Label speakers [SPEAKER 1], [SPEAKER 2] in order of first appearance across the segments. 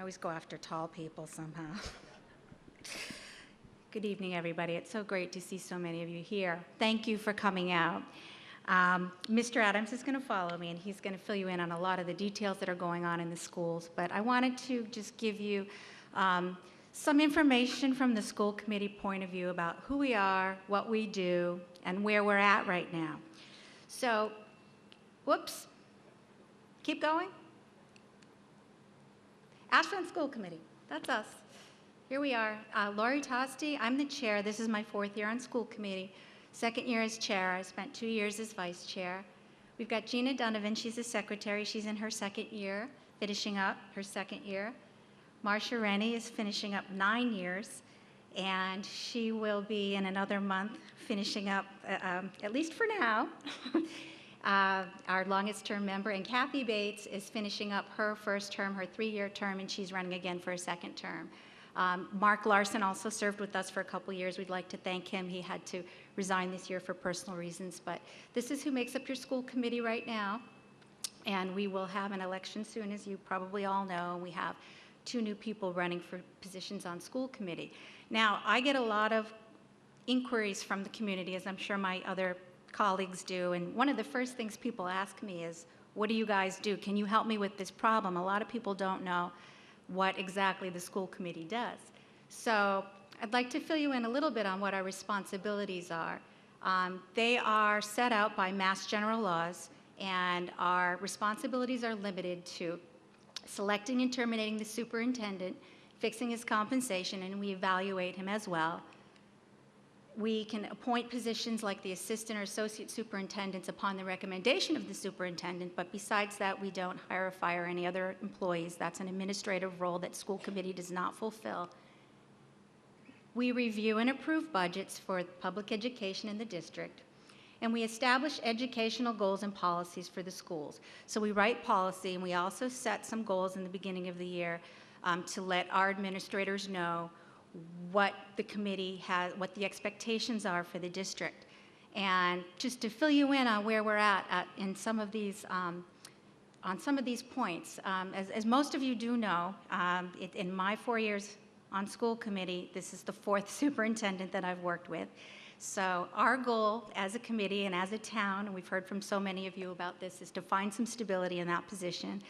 [SPEAKER 1] always go after tall people somehow. Good evening, everybody. It's so great to see so many of you here. Thank you for coming out. Mr. Adams is going to follow me, and he's going to fill you in on a lot of the details that are going on in the schools. But I wanted to just give you some information from the school committee point of view about who we are, what we do, and where we're at right now. So, whoops. Keep going. Ashland School Committee, that's us. Here we are. Laurie, Tosti, I'm the chair. This is my 4th year on school committee. 2nd year as chair. I spent 2 years as vice chair. We've got Gina Donovan. She's the secretary. She's in her 2nd year, finishing up her 2nd year. Marcia Rennie is finishing up 9 years, and she will be in another month finishing up, at least for now, our longest term member. And Kathy Bates is finishing up her 1st term, her 3-year term, and she's running again for a 2nd term. Mark Larson also served with us for a couple years. We'd like to thank him. He had to resign this year for personal reasons, but this is who makes up your school committee right now. And we will have an election soon, as you probably all know. We have 2 new people running for positions on school committee. Now, I get a lot of inquiries from the community, as I'm sure my other colleagues do, and one of the first things people ask me is, what do you guys do? Can you help me with this problem? A lot of people don't know what exactly the school committee does. So I'd like to fill you in a little bit on what our responsibilities are. They are set out by Mass General laws, and our responsibilities are limited to selecting and terminating the superintendent, fixing his compensation, and we evaluate him as well. We can appoint positions like the assistant or associate superintendents upon the recommendation of the superintendent, but besides that, we don't hire or fire any other employees. That's an administrative role that school committee does not fulfill. We review and approve budgets for public education in the district, and we establish educational goals and policies for the schools. So we write policy, and we also set some goals in the beginning of the year to let our administrators know what the committee has, what the expectations are for the district. And just to fill you in on where we're at in some of these, on some of these points, as most of you do know, in my 4 years on school committee, this is the 4th superintendent that I've worked with. So our goal as a committee and as a town, and we've heard from so many of you about this, is to find some stability in that position.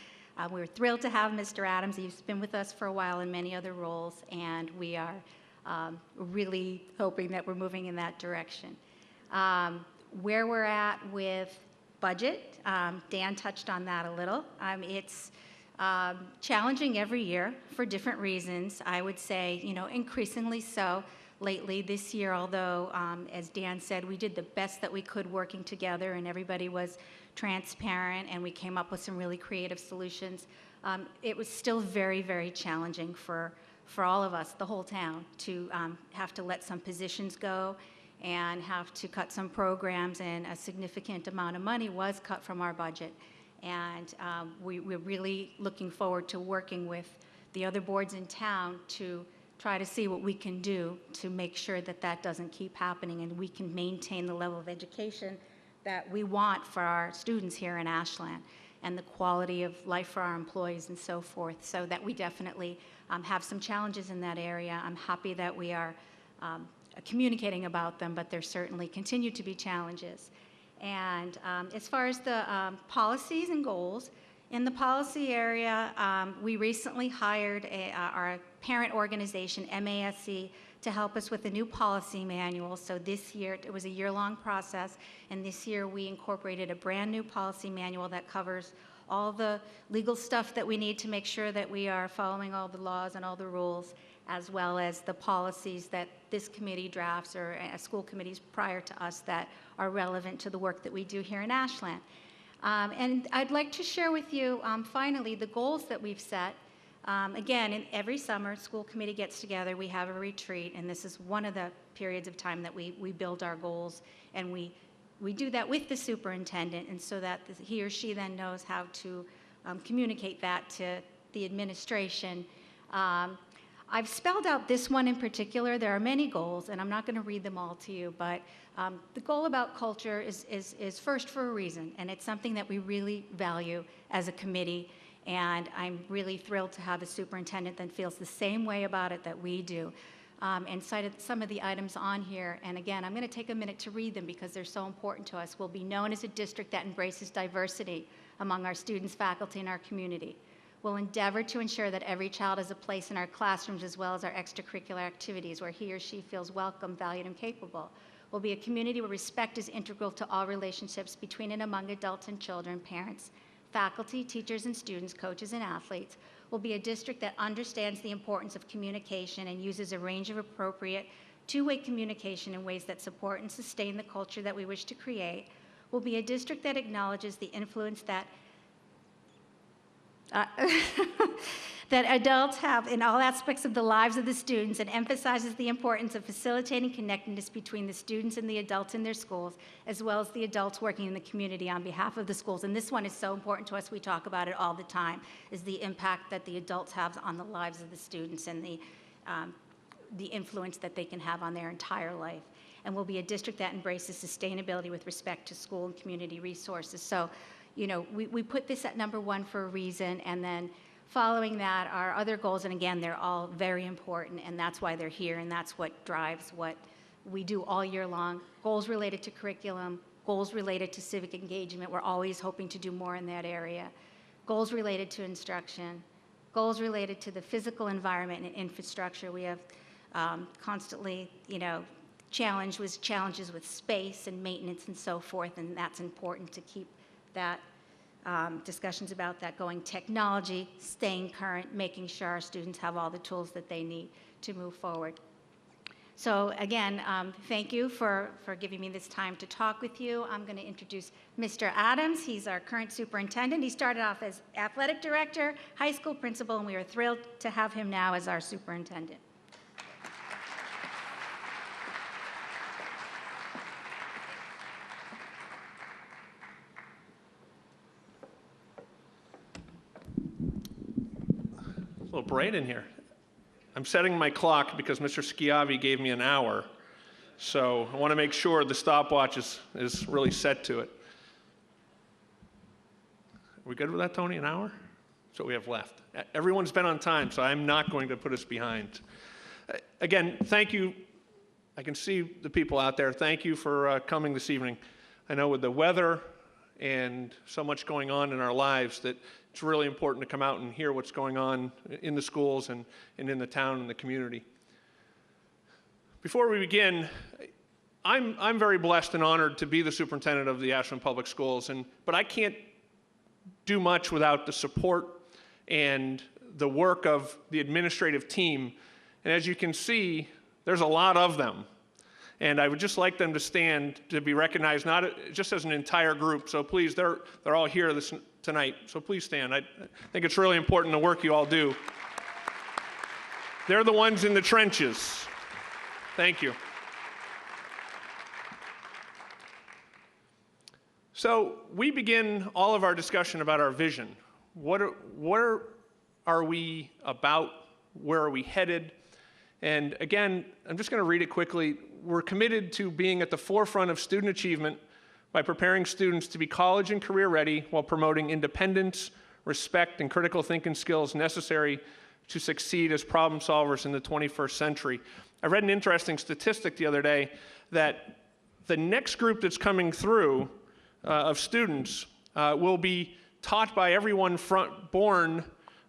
[SPEAKER 1] We're thrilled to have Mr. Adams. He's been with us for a while in many other roles, and we are really hoping that we're moving in that direction. Where we're at with budget, Dan touched on that a little. It's challenging every year for different reasons. I would say, increasingly so lately this year, although, as Dan said, we did the best that we could working together, and everybody was transparent, and we came up with some really creative solutions. It was still very, very challenging for all of us, the whole town, to have to let some positions go and have to cut some programs, and a significant amount of money was cut from our budget. And we're really looking forward to working with the other boards in town to try to see what we can do to make sure that that doesn't keep happening, and we can maintain the level of education that we want for our students here in Ashland, and the quality of life for our employees and so forth, so that we definitely have some challenges in that area. I'm happy that we are communicating about them, but there certainly continue to be challenges. And as far as the policies and goals, in the policy area, we recently hired our parent organization, MASC, to help us with a new policy manual. So this year, it was a year-long process, and this year we incorporated a brand new policy manual that covers all the legal stuff that we need to make sure that we are following all the laws and all the rules, as well as the policies that this committee drafts, or school committees prior to us, that are relevant to the work that we do here in Ashland. And I'd like to share with you, finally, the goals that we've set. Again, every summer, school committee gets together, we have a retreat, and this is one of the periods of time that we build our goals, and we do that with the superintendent, and so that he or she then knows how to communicate that to the administration. I've spelled out this one in particular. There are many goals, and I'm not going to read them all to you, but the goal about culture is first for a reason, and it's something that we really value as a committee. And I'm really thrilled to have a superintendent that feels the same way about it that we do. And cited some of the items on here. And again, I'm going to take a minute to read them because they're so important to us. We'll be known as a district that embraces diversity among our students, faculty, and our community. We'll endeavor to ensure that every child has a place in our classrooms as well as our extracurricular activities where he or she feels welcome, valued, and capable. We'll be a community where respect is integral to all relationships between and among adults and children, parents, faculty, teachers and students, coaches and athletes. We'll be a district that understands the importance of communication and uses a range of appropriate two-way communication in ways that support and sustain the culture that we wish to create. We'll be a district that acknowledges the influence that that adults have in all aspects of the lives of the students and emphasizes the importance of facilitating connectedness between the students and the adults in their schools, as well as the adults working in the community on behalf of the schools. And this one is so important to us, we talk about it all the time, is the impact that the adults have on the lives of the students and the influence that they can have on their entire life. And we'll be a district that embraces sustainability with respect to school and community resources. So, you know, we put this at number one for a reason, and then following that are other goals, and again, they're all very important, and that's why they're here, and that's what drives what we do all year long. Goals related to curriculum, goals related to civic engagement. We're always hoping to do more in that area. Goals related to instruction, goals related to the physical environment and infrastructure. We have constantly, you know, challenges with space and maintenance and so forth, and that's important to keep that discussions about that going. Technology, staying current, making sure our students have all the tools that they need to move forward. So again, thank you for giving me this time to talk with you. I'm going to introduce Mr. Adams. He's our current superintendent. He started off as athletic director, high school principal, and we are thrilled to have him now as our superintendent.
[SPEAKER 2] A little bright in here. I'm setting my clock because Mr. Schiavi gave me an hour, so I want to make sure the stopwatch is really set to it. Are we good with that, Tony? An hour? That's what we have left. Everyone's been on time, so I'm not going to put us behind. Again, thank you. I can see the people out there. Thank you for coming this evening. I know with the weather and so much going on in our lives that it's really important to come out and hear what's going on in the schools and in the town and the community. Before we begin, I'm very blessed and honored to be the superintendent of the Ashland Public Schools, but I can't do much without the support and the work of the administrative team. And as you can see, there's a lot of them. And I would just like them to stand to be recognized, not just as an entire group. So please, they're all here tonight. So please stand. I think it's really important the work you all do. They're the ones in the trenches. Thank you. So we begin all of our discussion about our vision. What are we about? Where are we headed? And again, I'm just going to read it quickly. We're committed to being at the forefront of student achievement by preparing students to be college and career ready while promoting independence, respect, and critical thinking skills necessary to succeed as problem solvers in the 21st century. I read an interesting statistic the other day that the next group that's coming through of students will be taught by everyone born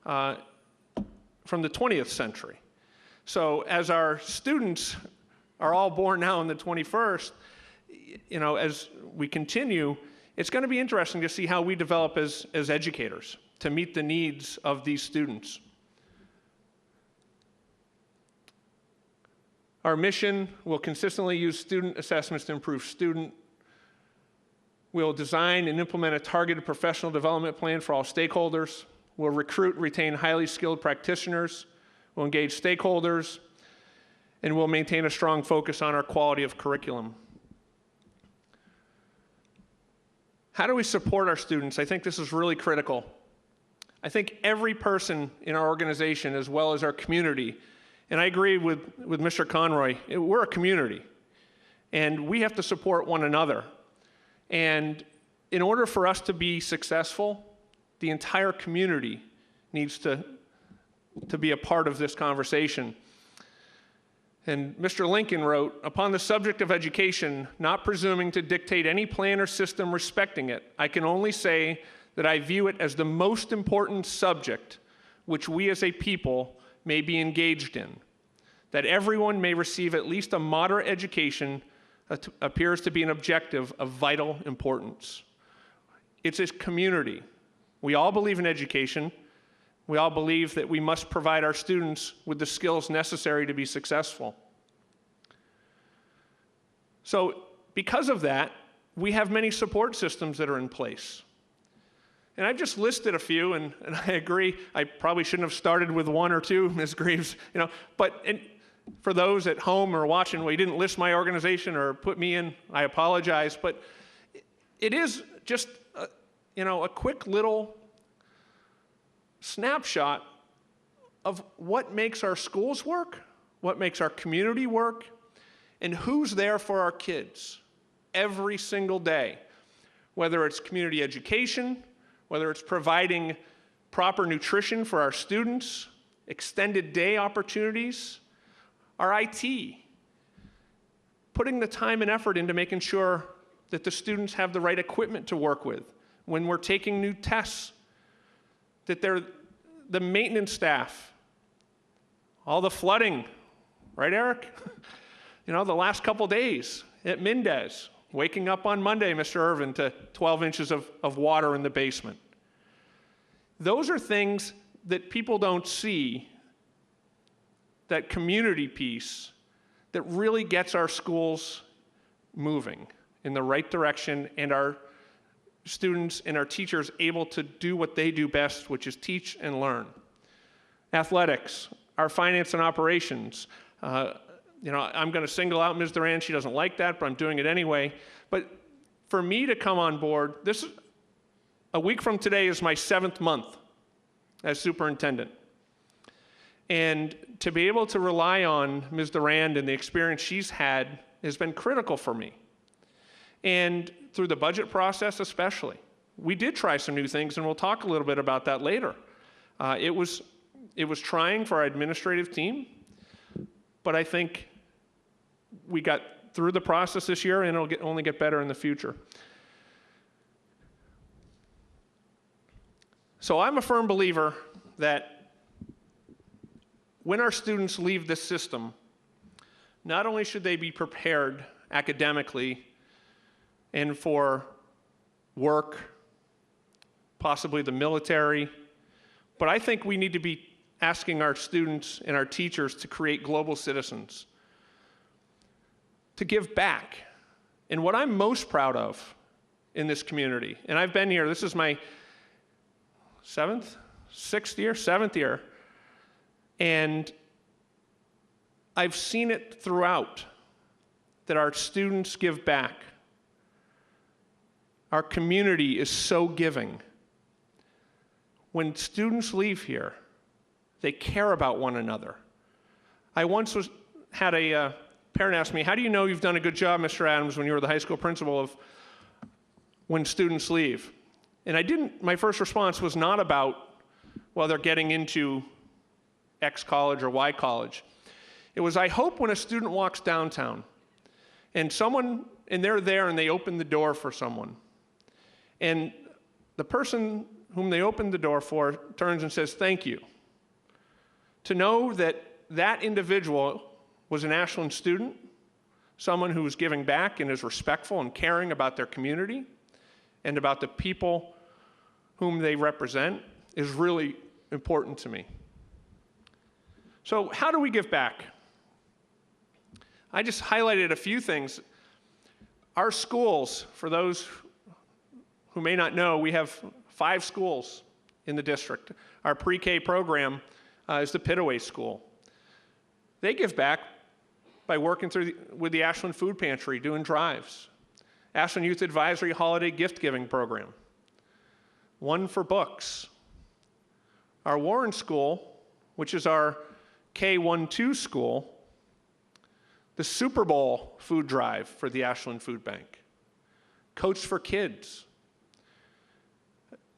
[SPEAKER 2] from the 20th century. So as our students are all born now in the 21st, you know, as we continue, it's going to be interesting to see how we develop as educators to meet the needs of these students. Our mission will consistently use student assessments to improve student. We'll design and implement a targeted professional development plan for all stakeholders. We'll recruit and retain highly skilled practitioners. We'll engage stakeholders, and we'll maintain a strong focus on our quality of curriculum. How do we support our students? I think this is really critical. I think every person in our organization, as well as our community, and I agree with Mr. Conroy, we're a community, and we have to support one another. And in order for us to be successful, the entire community needs to be a part of this conversation. And Mr. Lincoln wrote, "Upon the subject of education, not presuming to dictate any plan or system respecting it, I can only say that I view it as the most important subject which we as a people may be engaged in. That everyone may receive at least a moderate education appears to be an objective of vital importance." It's a community. We all believe in education. We all believe that we must provide our students with the skills necessary to be successful. So because of that, we have many support systems that are in place. And I've just listed a few, and I agree, I probably shouldn't have started with one or two, Ms. Greaves, but for those at home or watching, well, you didn't list my organization or put me in, I apologize, but it is just, a quick little snapshot of what makes our schools work, what makes our community work, and who's there for our kids every single day, whether it's community education, whether it's providing proper nutrition for our students, extended day opportunities, our IT, putting the time and effort into making sure that the students have the right equipment to work with when we're taking new tests, that they're the maintenance staff, all the flooding, right, Eric? The last couple days at Mendez, waking up on Monday, Mr. Irvin, to 12 inches of water in the basement. Those are things that people don't see, that community piece that really gets our schools moving in the right direction and our students and our teachers able to do what they do best, which is teach and learn. Athletics, our finance and operations. I'm going to single out Ms. Duran. She doesn't like that, but I'm doing it anyway. But for me to come on board, a week from today is my 7th month as superintendent. And to be able to rely on Ms. Duran and the experience she's had has been critical for me. And through the budget process especially. We did try some new things, and we'll talk a little bit about that later. It was trying for our administrative team, but I think we got through the process this year, and it'll only get better in the future. So I'm a firm believer that when our students leave this system, not only should they be prepared academically and for work, possibly the military, but I think we need to be asking our students and our teachers to create global citizens, to give back. And what I'm most proud of in this community, and I've been here, this is my 7th year, and I've seen it throughout that our students give back. Our community is so giving. When students leave here, they care about one another. I once had a parent ask me, "How do you know you've done a good job, Mr. Adams, when you were the high school principal, of when students leave?" And my first response was not about, well, they're getting into X college or Y college. It was, I hope when a student walks downtown and they're there and they open the door for someone, and the person whom they opened the door for turns and says, "Thank you." To know that that individual was an Ashland student, someone who was giving back and is respectful and caring about their community and about the people whom they represent, is really important to me. So how do we give back? I just highlighted a few things. Our schools, for those who may not know, we have 5 schools in the district. Our pre-K program is the Pitaway School. They give back by working with the Ashland Food Pantry, doing drives. Ashland Youth Advisory Holiday Gift Giving Program. One for Books. Our Warren School, which is our K-1-2 school, the Super Bowl food drive for the Ashland Food Bank. Coach for Kids.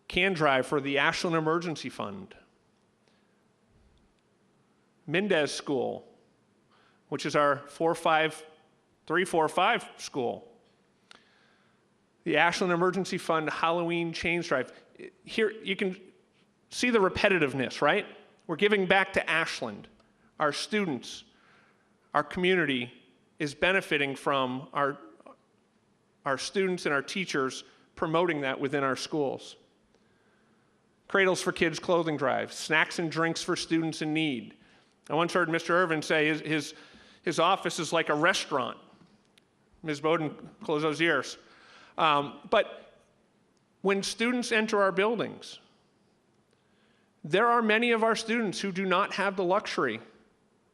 [SPEAKER 2] can drive for the Ashland Emergency Fund. Mendez School, which is our 345 school. The Ashland Emergency Fund Halloween Change Drive. Here you can see the repetitiveness, right? We're giving back to Ashland. Our students, our community is benefiting from our students and our teachers promoting that within our schools. Cradles for Kids clothing drive, snacks and drinks for students in need. I once heard Mr. Irvin say his office is like a restaurant. Ms. Bowden, close those ears. But when students enter our buildings, there are many of our students who do not have the luxury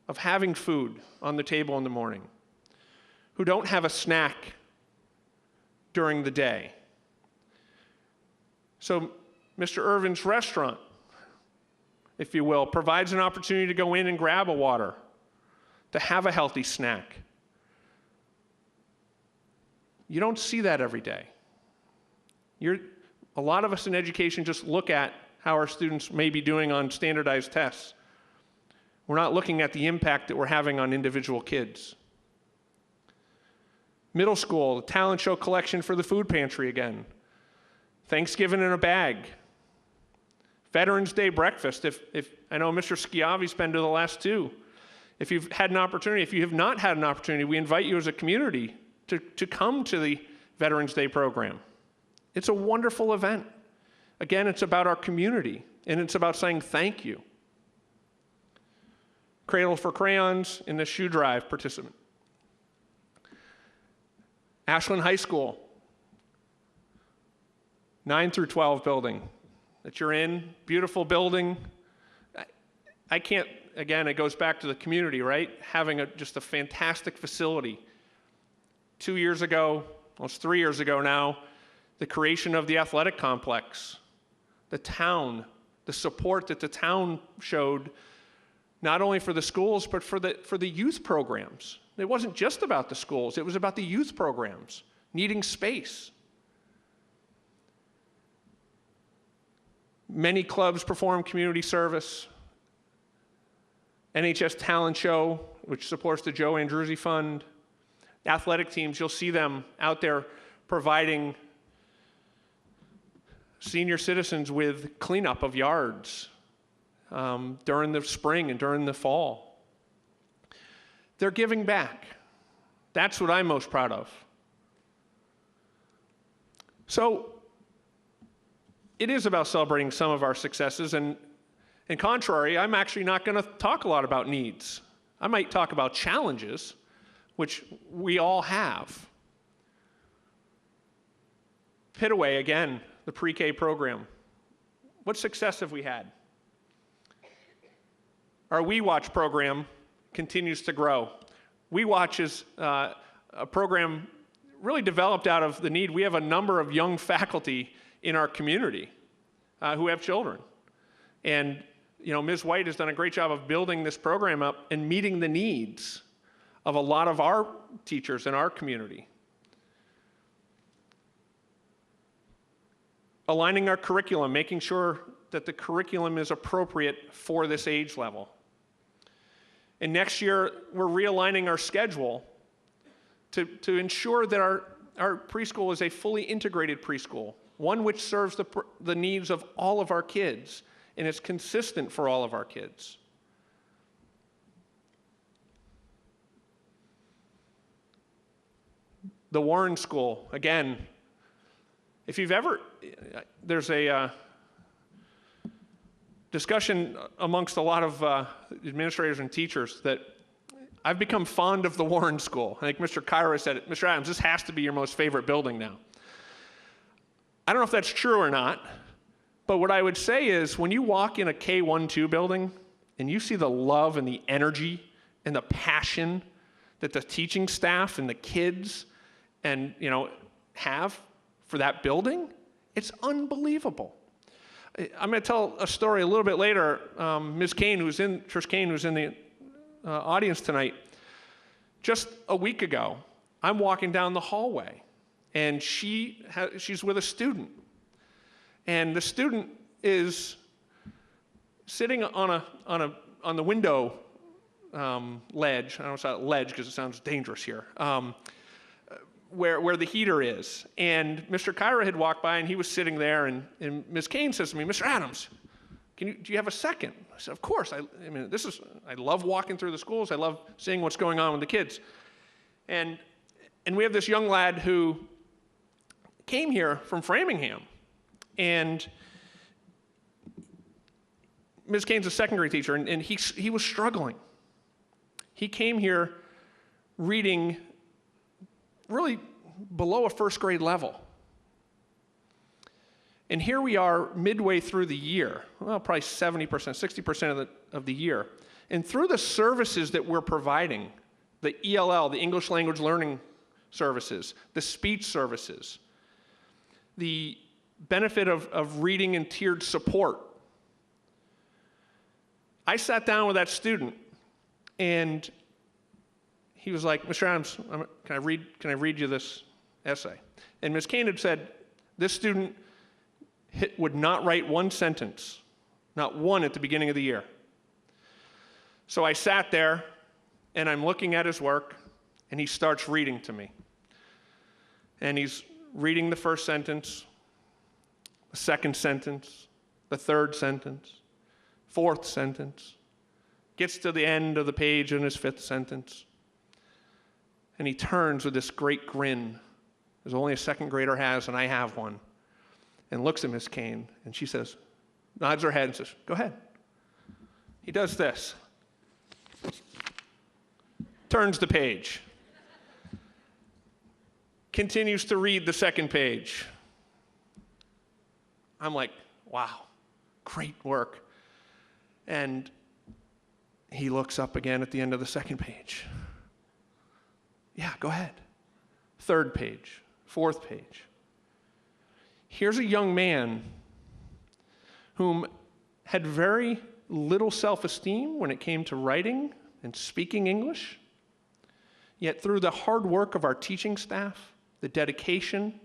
[SPEAKER 2] of having food on the table in the morning, who don't have a snack during the day. So Mr. Irvin's restaurant, if you will, provides an opportunity to go in and grab a water, to have a healthy snack. You don't see that every day. A lot of us in education just look at how our students may be doing on standardized tests. We're not looking at the impact that we're having on individual kids. Middle school, the talent show collection for the food pantry again. Thanksgiving in a bag. Veterans Day breakfast. If I know Mr. Schiavi's been to the last two. If you've had an opportunity, if you have not had an opportunity, we invite you as a community to come to the Veterans Day program. It's a wonderful event. Again, it's about our community, and it's about saying thank you. Cradle for Crayons in the shoe drive participant. Ashland High School, 9 through 12 building that you're in, beautiful building. I can't, again, it goes back to the community, right? Having just a fantastic facility. 2 years ago, almost 3 years ago now, the creation of the athletic complex, the town, the support that the town showed, not only for the schools, but for the youth programs. It wasn't just about the schools, it was about the youth programs, needing space. Many clubs perform community service. NHS Talent Show, which supports the Joe Andruzzi Fund. Athletic teams, you'll see them out there providing senior citizens with cleanup of yards during the spring and during the fall. They're giving back. That's what I'm most proud of. So it is about celebrating some of our successes, and contrary, I'm actually not going to talk a lot about needs. I might talk about challenges, which we all have. Pitaway, again, the pre-K program. What success have we had? Our We Watch program continues to grow. We Watch is a program really developed out of the need. We have a number of young faculty in our community who have children. And Ms. White has done a great job of building this program up and meeting the needs of a lot of our teachers in our community. Aligning our curriculum, making sure that the curriculum is appropriate for this age level. And next year, we're realigning our schedule to ensure that our preschool is a fully integrated preschool, one which serves the needs of all of our kids and is consistent for all of our kids. The Warren School, again, if you've ever, there's a discussion amongst a lot of administrators and teachers that I've become fond of the Warren School. I think Mr. Kyra said it. Mr. Adams, this has to be your most favorite building now. I don't know if that's true or not, but what I would say is when you walk in a K-1-2 building and you see the love and the energy and the passion that the teaching staff and the kids and have for that building, it's unbelievable. I'm going to tell a story a little bit later. Trish Kane, who's in the audience tonight, just a week ago, I'm walking down the hallway, and she's with a student, And the student is sitting on the window ledge. I don't say ledge because it sounds dangerous here. Where the heater is. And Mr. Kyra had walked by and he was sitting there, and Ms. Kane says to me, "Mr. Adams, do you have a second?" I said, "Of course. I love walking through the schools. I love seeing what's going on with the kids." And we have this young lad who came here from Framingham, and Ms. Kane's a second grade teacher, and he was struggling. He came here reading really below a first grade level. And here we are midway through the year, well, probably 70%, 60% of the year. And through the services that we're providing, the ELL, the English Language Learning Services, the speech services, the benefit of reading and tiered support, I sat down with that student, and he was like, "Mr. Adams, can I read you this essay?" And Ms. Kane had said, this student would not write one sentence, not one at the beginning of the year. So I sat there, and I'm looking at his work, and he starts reading to me. And he's reading the first sentence, the second sentence, the third sentence, fourth sentence, gets to the end of the page in his fifth sentence. And he turns with this great grin, as only a second grader has, and I have one, and looks at Miss Kane, and she says, nods her head and says, "Go ahead." He does this. Turns the page. Continues to read the second page. I'm like, wow, great work. And he looks up again at the end of the second page. "Yeah, go ahead." Third page, fourth page. Here's a young man whom had very little self-esteem when it came to writing and speaking English. Yet through the hard work of our teaching staff, the dedication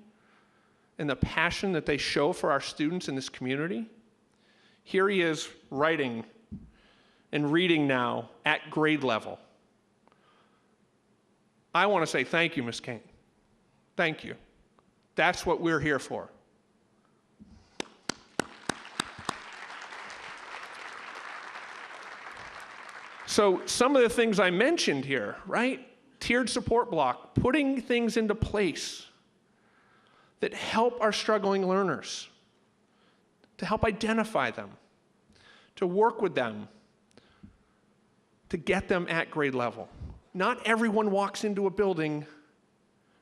[SPEAKER 2] and the passion that they show for our students in this community, here he is writing and reading now at grade level. I want to say thank you, Ms. Kane. Thank you. That's what we're here for. So some of the things I mentioned here, right? Tiered support block, putting things into place that help our struggling learners, to help identify them, to work with them, to get them at grade level. Not everyone walks into a building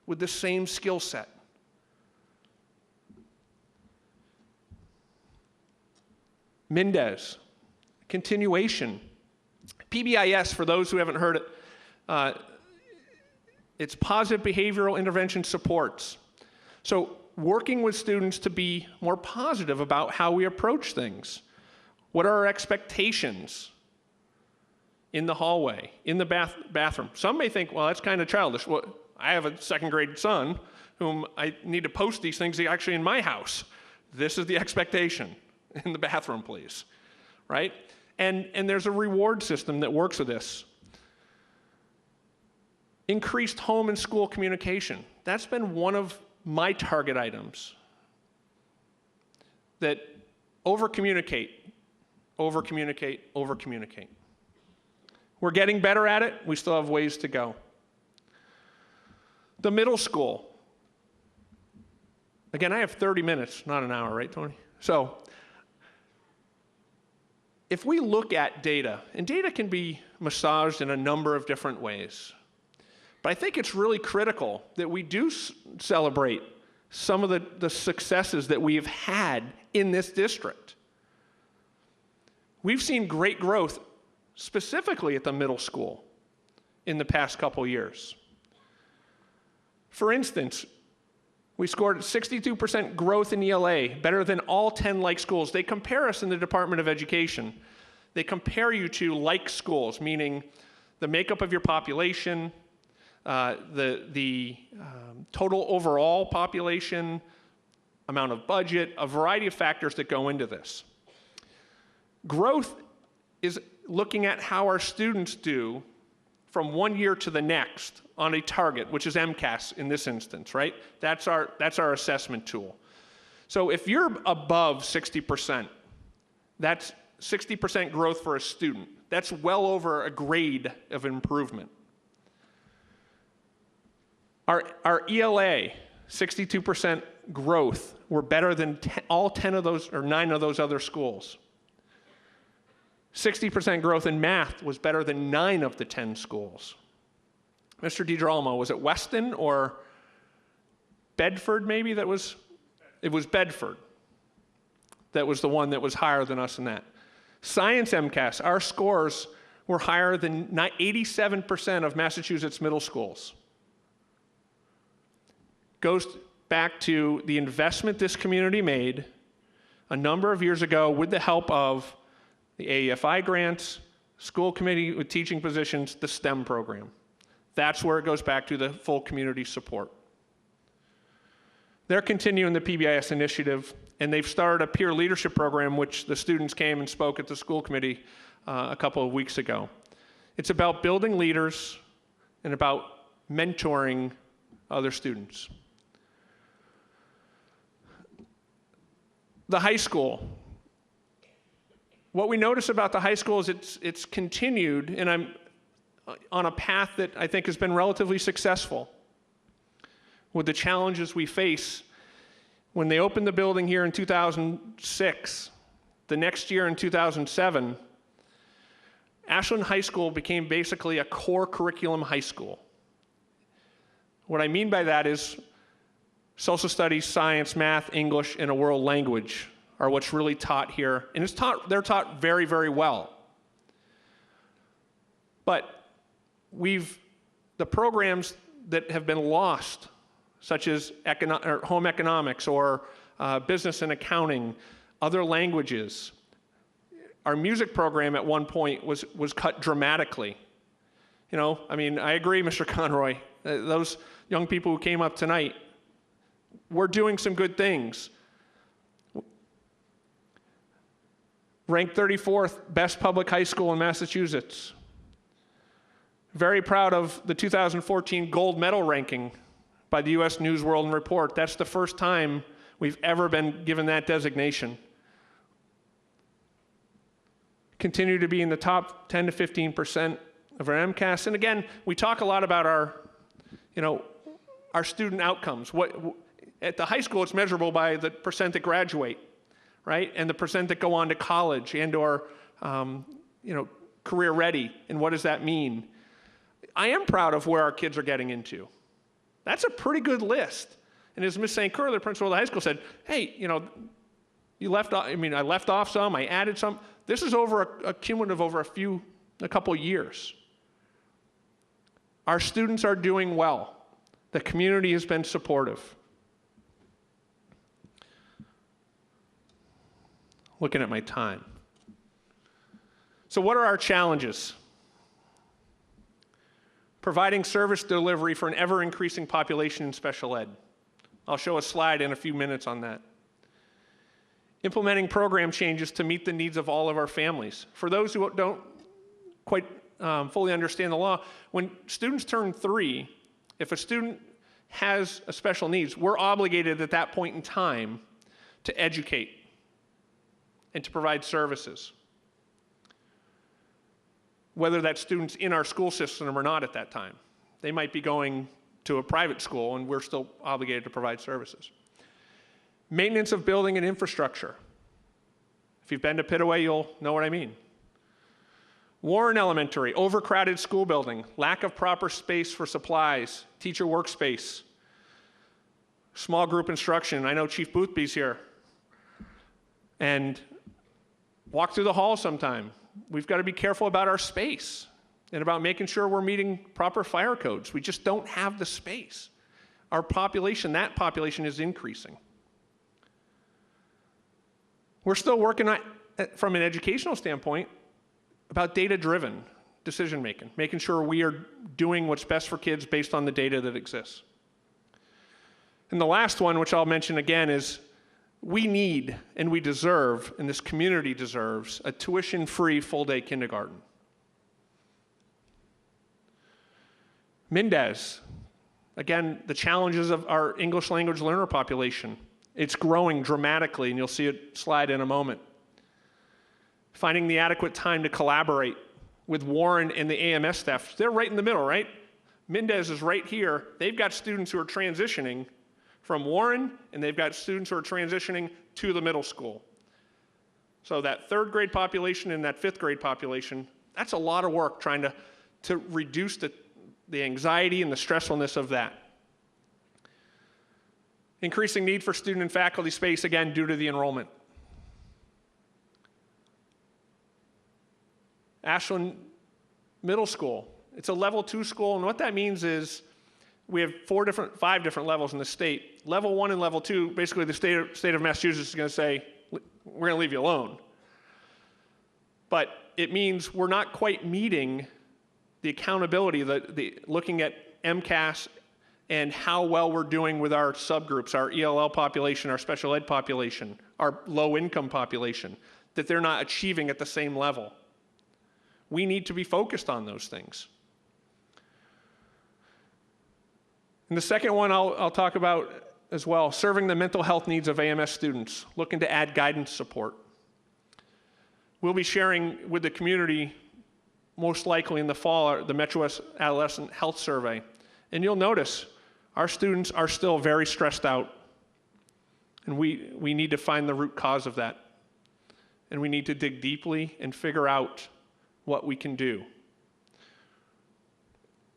[SPEAKER 2] with the same skill set. Mendez, continuation. PBIS, for those who haven't heard it, it's positive behavioral intervention supports. So working with students to be more positive about how we approach things. What are our expectations in the hallway, in the bathroom? Some may think, well, that's kind of childish. Well, I have a second grade son whom I need to post these things actually in my house. This is the expectation in the bathroom, please, right? And there's a reward system that works with this. Increased home and school communication. That's been one of my target items. That over-communicate, over-communicate, over-communicate. We're getting better at it. We still have ways to go. The middle school. Again, I have 30 minutes, not an hour, right, Tony? So if we look at data, and data can be massaged in a number of different ways, but I think it's really critical that we do celebrate some of the successes that we've had in this district. We've seen great growth, specifically at the middle school, in the past couple years. For instance, we scored 62% growth in ELA, better than all 10 like schools. They compare us in the Department of Education. They compare you to like schools, meaning the makeup of your population, the total overall population, amount of budget, a variety of factors that go into this. Growth is looking at how our students do from one year to the next on a target, which is MCAS in this instance, right? That's our assessment tool. So if you're above 60%, that's 60% growth for a student. That's well over a grade of improvement. Our ELA, 62% growth, were better than all 10 of those, or 9 of those other schools. 60% growth in math was better than 9 of the 10 schools. Mr. DiGirolamo, was it Weston or Bedford maybe that was? It was Bedford. That was the one that was higher than us in that. Science MCAS, our scores were higher than 87% of Massachusetts middle schools. Goes back to the investment this community made a number of years ago with the help of the AEFI grants, school committee with teaching positions, the STEM program. That's where it goes back to the full community support. They're continuing the PBIS initiative, and they've started a peer leadership program, which the students came and spoke at the school committee a couple of weeks ago. It's about building leaders and about mentoring other students. The high school. What we notice about the high school is it's continued, and I'm on a path that I think has been relatively successful with the challenges we face. When they opened the building here in 2006, the next year in 2007, Ashland High School became basically a core curriculum high school. What I mean by that is social studies, science, math, English, and a world language are what's really taught here. And they're taught very, very well. But the programs that have been lost, such as home economics or business and accounting, other languages. Our music program at one point was cut dramatically. You know, I mean, I agree, Mr. Conroy. Those young people who came up tonight, we're doing some good things. Ranked 34th best public high school in Massachusetts. Very proud of the 2014 gold medal ranking by the U.S. News, World, and Report. That's the first time we've ever been given that designation. Continue to be in the top 10 to 15% of our MCAS. And again, we talk a lot about our student outcomes. At the high school, it's measurable by the percent that graduate, right? And the percent that go on to college and or career ready. And what does that mean? I am proud of where our kids are getting into. That's a pretty good list. And as Ms. St. Clair, the principal of the high school, said, hey, you left off, I left off some, I added some. This is over a cumulative over a couple years. Our students are doing well. The community has been supportive. Looking at my time. So what are our challenges? Providing service delivery for an ever-increasing population in special ed. I'll show a slide in a few minutes on that. Implementing program changes to meet the needs of all of our families. For those who don't quite fully understand the law, when students turn 3, if a student has a special needs, we're obligated at that point in time to educate and to provide services, whether that student's in our school system or not at that time. They might be going to a private school, and we're still obligated to provide services. Maintenance of building and infrastructure. If you've been to Pitaway, you'll know what I mean. Warren Elementary, overcrowded school building, lack of proper space for supplies, teacher workspace, small group instruction. I know Chief Boothby's here. And walk through the hall sometime. We've got to be careful about our space and about making sure we're meeting proper fire codes. We just don't have the space. Our population, that population is increasing. We're still working on, from an educational standpoint, about data-driven decision-making, making sure we are doing what's best for kids based on the data that exists. And the last one, which I'll mention again, is We need and we deserve, and this community deserves, a tuition-free full-day kindergarten. Mendez, again, the challenges of our English language learner population. It's growing dramatically, and you'll see a slide in a moment. Finding the adequate time to collaborate with Warren and the AMS staff. They're right in the middle, right? Mendez is right here. They've got students who are transitioning from Warren, and they've got students who are transitioning to the middle school. So that third grade population and that fifth grade population, that's a lot of work trying to reduce the anxiety and the stressfulness of that. Increasing need for student and faculty space, again, due to the enrollment. Ashland Middle School, it's a level 2 school, and what that means is we have 5 different levels in the state. Level 1 and level 2, basically the state of Massachusetts is going to say, we're going to leave you alone. But it means we're not quite meeting the accountability, looking at MCAS and how well we're doing with our subgroups, our ELL population, our special ed population, our low-income population, that they're not achieving at the same level. We need to be focused on those things. And the second one I'll talk about as well, serving the mental health needs of AMS students, looking to add guidance support. We'll be sharing with the community, most likely in the fall, the Metro West Adolescent Health Survey. And you'll notice our students are still very stressed out. And we need to find the root cause of that. And we need to dig deeply and figure out what we can do.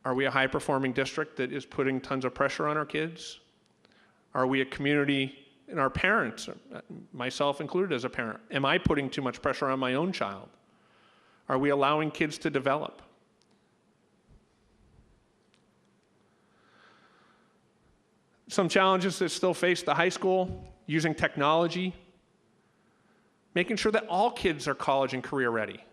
[SPEAKER 2] Are we a high-performing district that is putting tons of pressure on our kids? Are we a community, and our parents, myself included as a parent, am I putting too much pressure on my own child? Are we allowing kids to develop? Some challenges that still face the high school, using technology, making sure that all kids are college and career ready.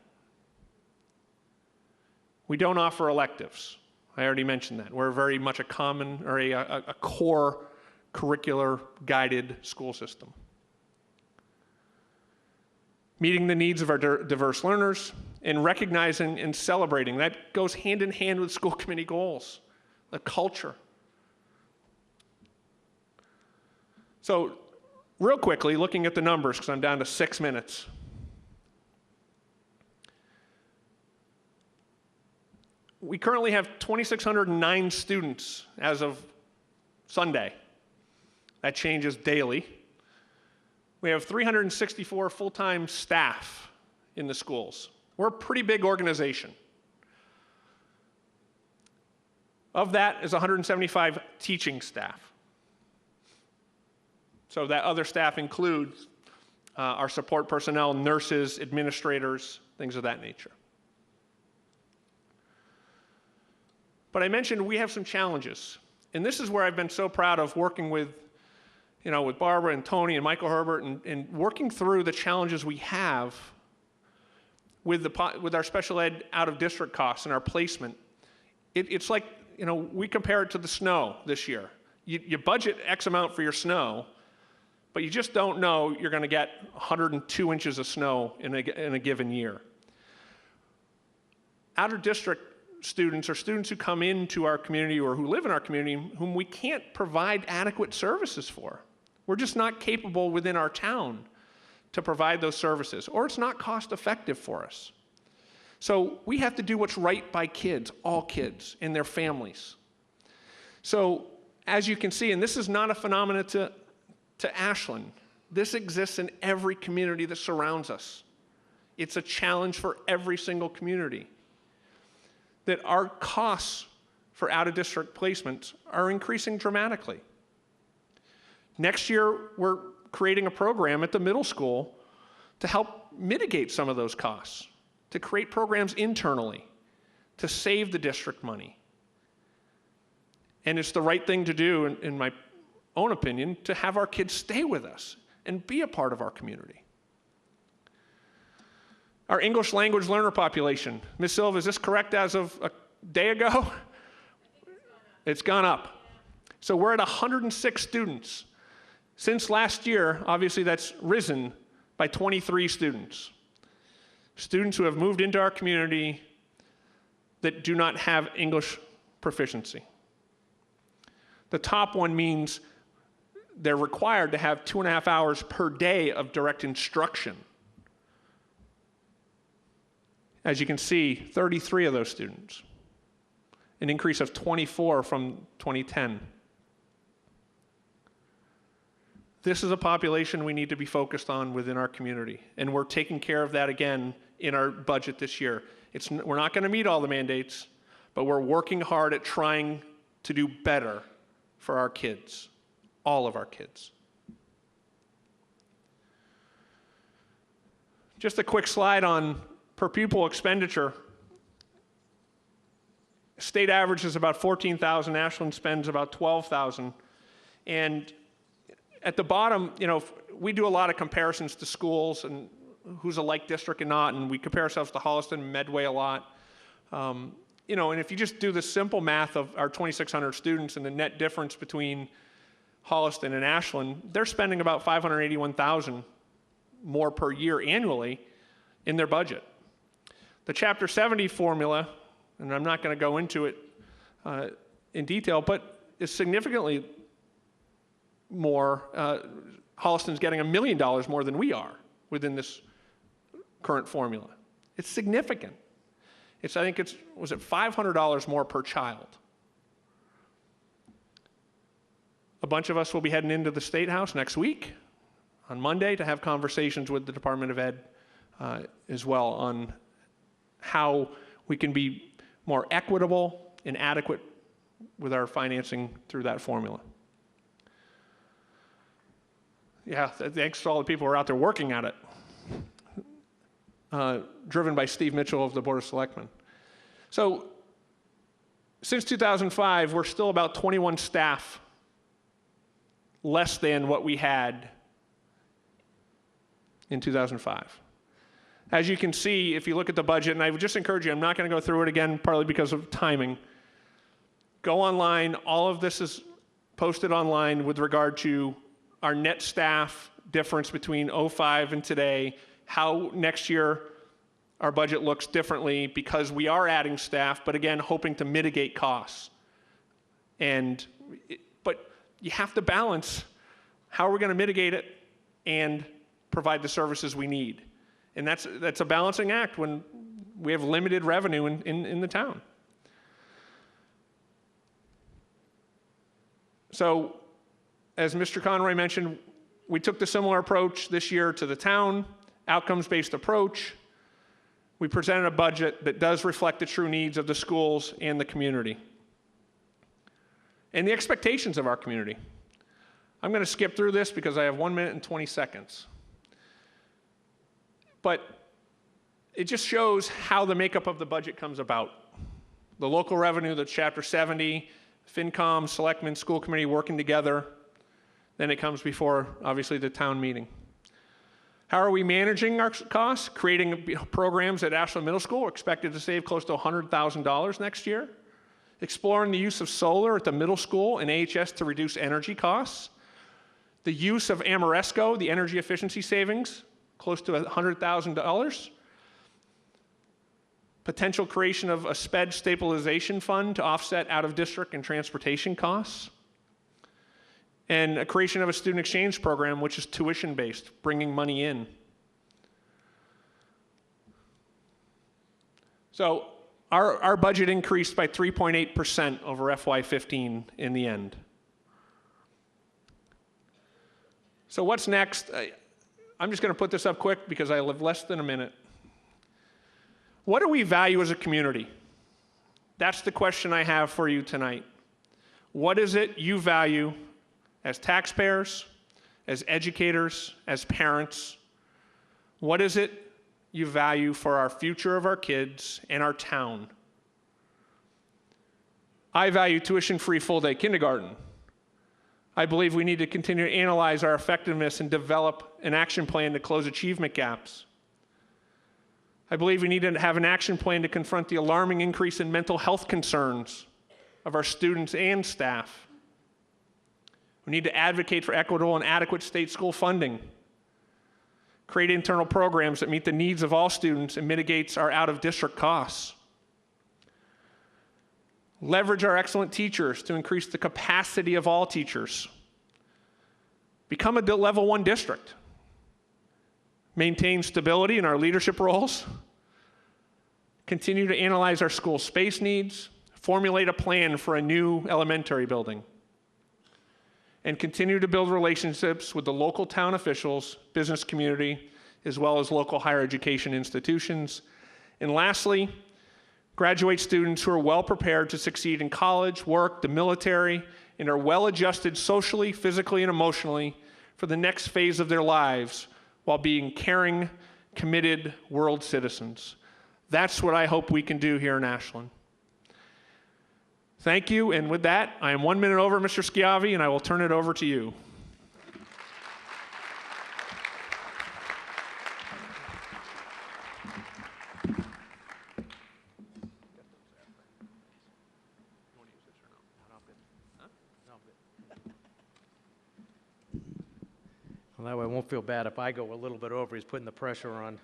[SPEAKER 2] We don't offer electives. I already mentioned that. We're very much a common or a core curricular guided school system. Meeting the needs of our diverse learners and recognizing and celebrating. That goes hand in hand with school committee goals, the culture. So real quickly, looking at the numbers, because I'm down to 6 minutes. We currently have 2,609 students as of Sunday. That changes daily. We have 364 full-time staff in the schools. We're a pretty big organization. Of that is 175 teaching staff. So that other staff includes our support personnel, nurses, administrators, things of that nature. But I mentioned we have some challenges. And this is where I've been so proud of working with Barbara and Tony and Michael Herbert and working through the challenges we have with our special ed out-of-district costs and our placement. It's like, we compare it to the snow this year. You budget X amount for your snow, but you just don't know you're going to get 102 inches of snow in a given year. Out-of-district students or students who come into our community or who live in our community whom we can't provide adequate services for. We're just not capable within our town to provide those services, or it's not cost effective for us. So we have to do what's right by kids, all kids, and their families. So as you can see, and this is not a phenomenon to Ashland, this exists in every community that surrounds us. It's a challenge for every single community. That our costs for out-of-district placements are increasing dramatically. Next year, we're creating a program at the middle school to help mitigate some of those costs, to create programs internally, to save the district money. And it's the right thing to do, in my own opinion, to have our kids stay with us and be a part of our community. Our English language learner population. Ms. Silva, is this correct as of a day ago? It's gone up. So we're at 106 students Since last year, obviously that's risen by 23 students. Students who have moved into our community that do not have English proficiency. The top one means they're required to have 2.5 hours per day of direct instruction. As you can see, 33 of those students, an increase of 24 from 2010. This is a population we need to be focused on within our community, and we're taking care of that again in our budget this year. We're not going to meet all the mandates, but we're working hard at trying to do better for our kids, all of our kids. Just a quick slide on per pupil expenditure. State average is about $14,000, Ashland spends about $12,000. And at the bottom, we do a lot of comparisons to schools and who's a like district and not, and we compare ourselves to Holliston and Medway a lot. And if you just do the simple math of our 2,600 students and the net difference between Holliston and Ashland, they're spending about $581,000 more per year annually in their budget. The Chapter 70 formula, and I'm not going to go into it in detail, but is significantly more. Holliston's getting $1 million more than we are within this current formula. It's significant. I think was it $500 more per child? A bunch of us will be heading into the State House next week on Monday to have conversations with the Department of Ed as well on how we can be more equitable and adequate with our financing through that formula. Yeah, thanks to all the people who are out there working at it. Driven by Steve Mitchell of the Board of Selectmen. So, since 2005, we're still about 21 staff less than what we had in 2005. As you can see, if you look at the budget, and I would just encourage you, I'm not going to go through it again, partly because of timing. Go online. All of this is posted online with regard to our net staff difference between '05 and today, how next year our budget looks differently because we are adding staff, but again, hoping to mitigate costs. But you have to balance how we're going to mitigate it and provide the services we need. And that's a balancing act when we have limited revenue in the town. So, as Mr. Conroy mentioned, we took the similar approach this year to the town, outcomes-based approach. We presented a budget that does reflect the true needs of the schools and the community and the expectations of our community. I'm going to skip through this because I have 1 minute and 20 seconds. But it just shows how the makeup of the budget comes about. The local revenue, the Chapter 70, FinCom, Selectmen, School Committee working together. Then it comes before, obviously, the town meeting. How are we managing our costs? Creating programs at Ashland Middle School. We're expected to save close to $100,000 next year. Exploring the use of solar at the middle school and AHS to reduce energy costs. The use of Amoresco, the energy efficiency savings, close to $100,000. Potential creation of a SPED stabilization fund to offset out-of-district and transportation costs. And a creation of a student exchange program, which is tuition-based, bringing money in. So our budget increased by 3.8% over FY15 in the end. So what's next? I'm just going to put this up quick because I have less than a minute. What do we value as a community? That's the question I have for you tonight. What is it you value as taxpayers, as educators, as parents? What is it you value for our future of our kids and our town? I value tuition-free full-day kindergarten. I believe we need to continue to analyze our effectiveness and develop an action plan to close achievement gaps. I believe we need to have an action plan to confront the alarming increase in mental health concerns of our students and staff. We need to advocate for equitable and adequate state school funding, create internal programs that meet the needs of all students and mitigates our out-of-district costs, leverage our excellent teachers to increase the capacity of all teachers, become a level 1 district, maintain stability in our leadership roles, continue to analyze our school space needs, formulate a plan for a new elementary building, and continue to build relationships with the local town officials, business community, as well as local higher education institutions. And lastly, graduate students who are well prepared to succeed in college, work, the military, and are well adjusted socially, physically, and emotionally for the next phase of their lives while being caring, committed world citizens. That's what I hope we can do here in Ashland. Thank you, and with that, I am 1 minute over, Mr. Schiavi, and I will turn it over to you.
[SPEAKER 3] Well, that way I won't feel bad if I go a little bit over. He's putting the pressure on.